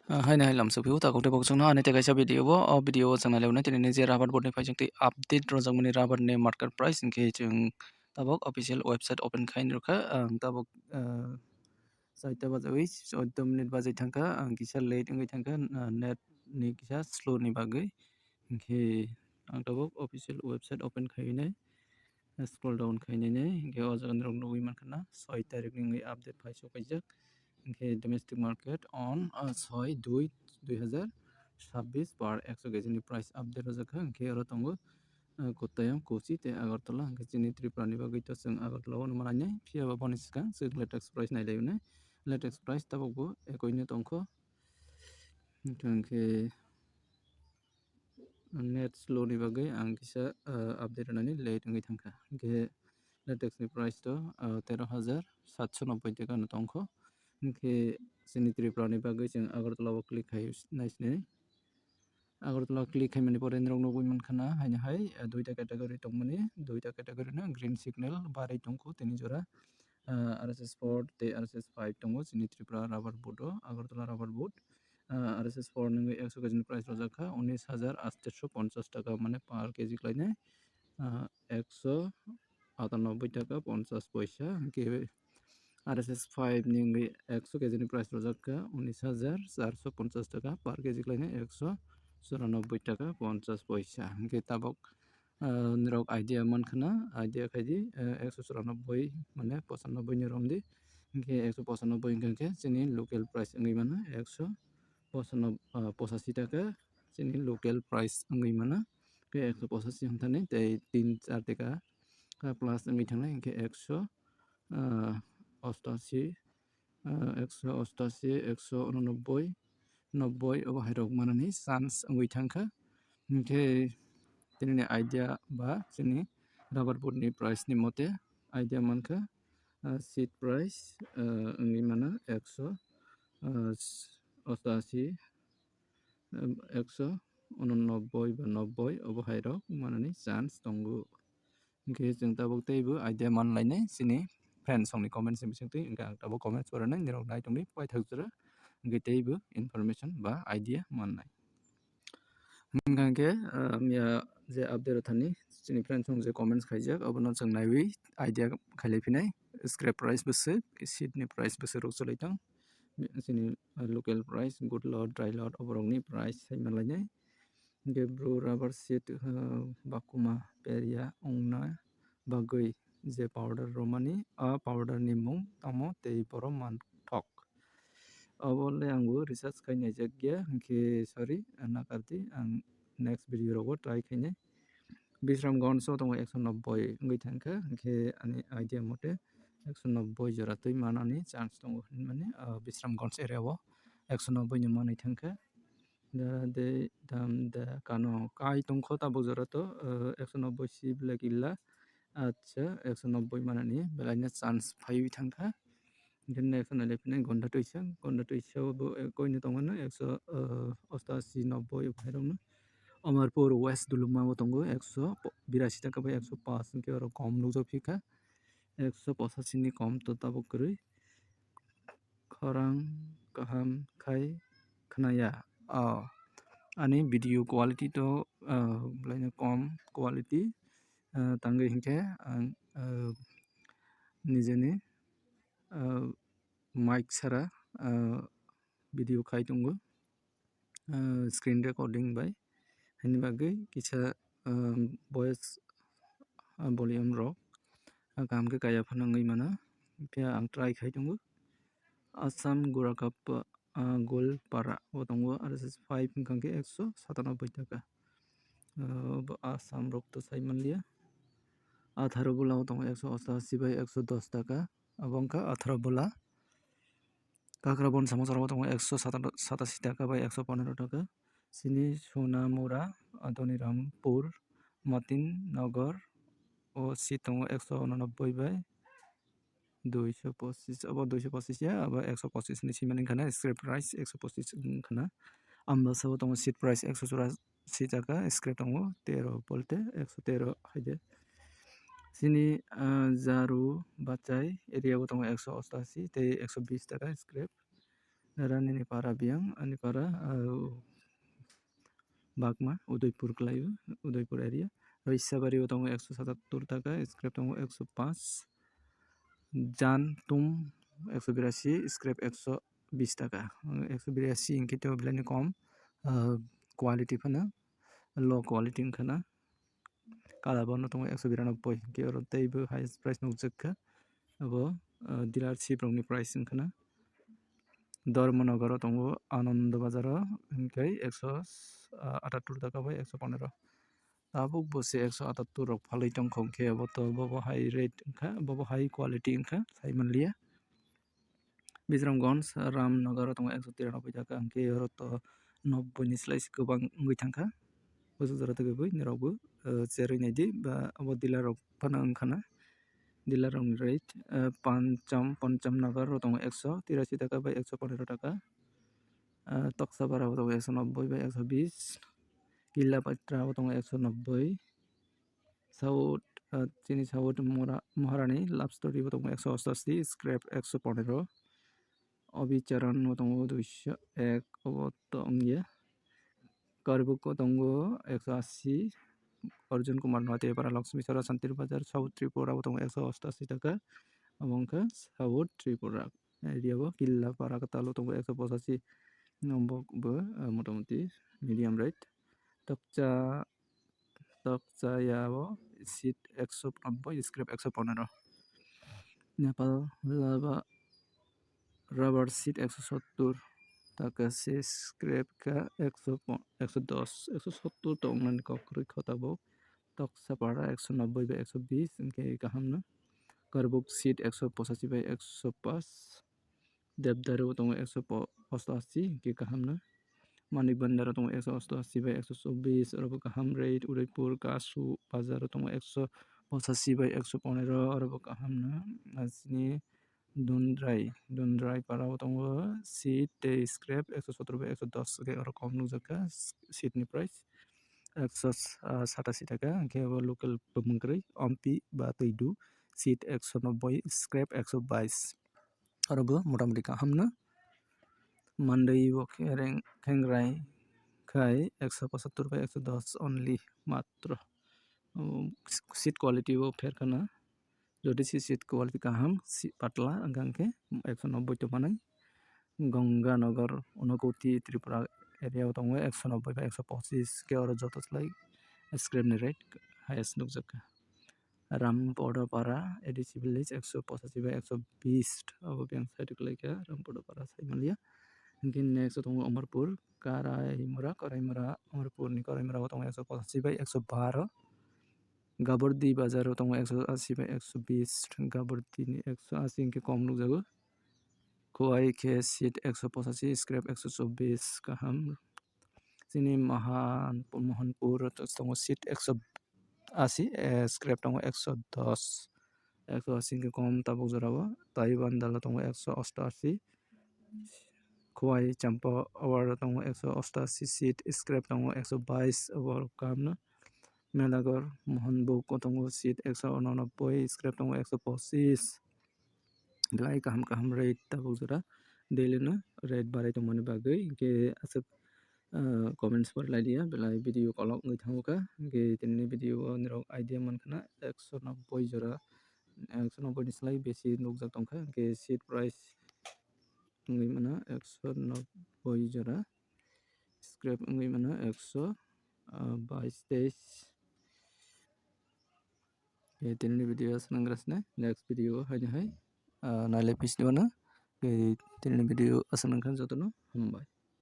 Hai nai lam sabiu ta kokte bok chungna ane te kaisa video bo video changna leuna tini je rabat board ni phai jengti update rojak mani rabat ni market price ingke chung tabok official website open khain rokha tabok saita bajawi 14 minute bajai thangka kisa late ngai thangka net ni kisa slow ni bagai ingke tabok official website open khaine scroll down khaine ne ingke o jaga rok nugui mankana 6 tarik ni update phai so kaijak ingke domestic market on 6/2/2026 par 100 keji ni price update rojaka ingke aro tongo Kottayam Kochi te Agartala ingke chini Tripura ni bagui to chung Agartala o manai phiaba boni sikang chung latest price nailaiune latest price tabok bo ekoine tongkho ingke net slow ni bagai ang kisa update nani late ngai thangka ingke latest ni price to 13,790 taka no tongkho ingke chini Tripura ni bagai chung Agartala o click khai naisne Agartala click khai mani pore nrok nugui mankana haine hai duita category tongmani duita category na green signal barai tongkho tini jora RSS 4 te RSS 5 tongo chini Tripura rubber board o Agartala rubber board RSS 4 nungui 100 keji ni price rojaka 19,850 taka mane per kg klaine 198 taka 50 paisa ke RSS 5 nungui 100 keji ni price rojaka 19,450 taka per kg klaine 194 taka 50 paisa ke tabok nrok idea mankana idea khaidi 194 mane 95 ni romdi ingke 195 ingke chini local price ngai mana 185 taka chini local price ngai mana ke 185 hangtane tei 3-4 taka plus ngai thangnai ingke 188 188 189 90 obo hairok manani chance ngai thangkha ingke tini idea ba chini rubber board ni price ni mote idea mankha seat price ngai mana 188 189 ba 90 obo hairok manani chance tongo ingke chung tabok teibo idea manlainai chini friend songni comment ni bisingtwi ingka ang tabok comments poranai nirok nai tongni pai thagjora ingke teibo information ba idea mannai hingke ya je update thani chini friend song je comments khaijak abono chung naiwi idea khailaifinai scrap price bose seat ni price bose rok chalaitong chini local price good lot dry lot oborokni price saimanlainai hingke bro rubber seat bakuma peria ongna bagui je powder romani powder ni mung tamo tei boro manthok obole angbo research khai naijak gya hingke sorry nakarti ang next video rogo try khaine Bisramganj so tongo 190 wngwi thangkha hingke ani idea mote 190 jora tui manani chance tongo mane Bisramganj area o 190 ni manui thangkha de dam de kano kai tongkho tabok jora to 190 si black illa acha 190 manani belaina chance phaiwi thangkha Then next one lephine gonda tuisa bo koine tongmano 188 90 phairong Amarpur West Duluma bo tongo 182 taka bai 105 hingke aro kom nugjagphi kha 185 ni kom to tabok kwrwi khorang kaham khai khnaya ani video quality to blaina kom quality tangwi hingke ang nijeni mic sara video khai tongo screen recording bai haini bagui kisa voice volume rok kaham khe kaya phano wngwi mano phiya ang try khai tongo Assam Gorakap Golpara bo tongo RSS 5 wngkha khe 197 taka Assam rok to saimanliya 18 bola bo tongo 188 bai 110 taka abo wngkha 18 bola Kakrabon Samosar bo tongo 187 taka bai 115 taka Sini Sonamura Adonirampur Matin Nagar o si tongo 189 bai 225 abo 225 ya abo 125 ni simani khana scrap price 125 khana ambasa bo tongo seat price 184 taka scrap tongo 13 polte 113 haide sini Jaru Bachai area bo tongo 188 tei 120 taka scrap Rani para biang ani para Bagma Udaipur kelaibu Udaipur area Isabari tongo 177 টাকা scrap tongo 105 Jantum 182 scrap 120 টাকা 182 ইনকে তো বেলানি কম quality ফানা low quality খানা কালাবাनो tongo 192 ke oro teibo highest price nukjaka abo dealership rokni price खाना Dharmanagara tongo Ananda Bazar hingkai 178 টাকা bai 115 tabuk bose 178 rok phalai tongkha ke abo to bobo high rate wngkha bobo high quality wngkha saimanliya Bizramganj Ramnagar tongo 193 টাকা hingke oro to 90 ni slai gobang wngoi thangkha bojora togoi nirokbo cheroi naidi ba abo dealer rok phano wngkhana dealer rok rate Pancham Nagar tongo 183 টাকা bai 115 টাকা Toksapara tongo 190 bai 120 Killa Patra tongo 190 South Chini South Maharani Love Story tongo 188 Scrap 115 Obicharan tongo 201 abo tongya Karbuk tongo 180 Arjun Kumar Nate para Lakshmi Sara Santir Bazar South Tripura tongo 188 টাকা Abongka South Tripura area bo Killa Para Katalo tongo 185 nombok bo motamoti medium rate Tokcha yabo seat 190 scrap 115 Nepal lava rubber seat 170 টাকা se scrap ka 110 170 tongnan kokroi khotabo Toksapara 190 bai 120 inke kahamna Karbuk seat 185 bai 105 Devdaru tongo 188 ke kahamna Manik Bandara tongo 188 bai 124 orobo kaham rate Udaipur Kasu Bazar tongo 185 bai 115 orobo kahamna asini Dundrai para tongo seat scrap 117 bai 110 ke oro kom nukjaka seat ni price 187 টাকা ke abo local pemengkrei Ompi ba Teidu seat 190 scrap 122 orobo motamoti kahamna Mandai bo Khengrai khai 175 bai 110 only matro seat quality bo pherkana jodi seat quality kaham patla angkangke 190 to manai Ganganagar Unakoti Tripura area tongo 190 bai 125 ke oro joto slai scrap ni rate highest nukjaka Rampoda Para ADC village 185 bai 120 abo bank side klaika Rampoda Para saimalia Mungkin next tongo Amarpur Karaimura Amarpur ni Karaimura tongo 185 bai 112 Gabardi Bazar tongo 180 bai 120 Gabardi ni 180 ke kom nukjago Kowai ke seat 185 scrap 124 kaham Sini Mohanpur tongo seat 180 scrap tongo 110 180 ke kom tabuk jorabo Taiwan dala tongo 188 Kowai Champa awar tongo 188 seat scrap tongo 122 awar kamna Melagor Mohanbuk tongo seat 189 scrap tongo 125 Belai kaham rate tabuk jora daily na rate barai tongmani bagai ke asap comments पर लाई दिया belai video kolok ngai thangoka ke tinni video nirok idea mankana 190 jora 190 ni slai besi nukjak tongkha ke seat price ngai mana 190 jora scrap ngai mana 122 ke tinni video sangrasna next video hai nale pisni mana ke tinni video asanangkan jotono hambai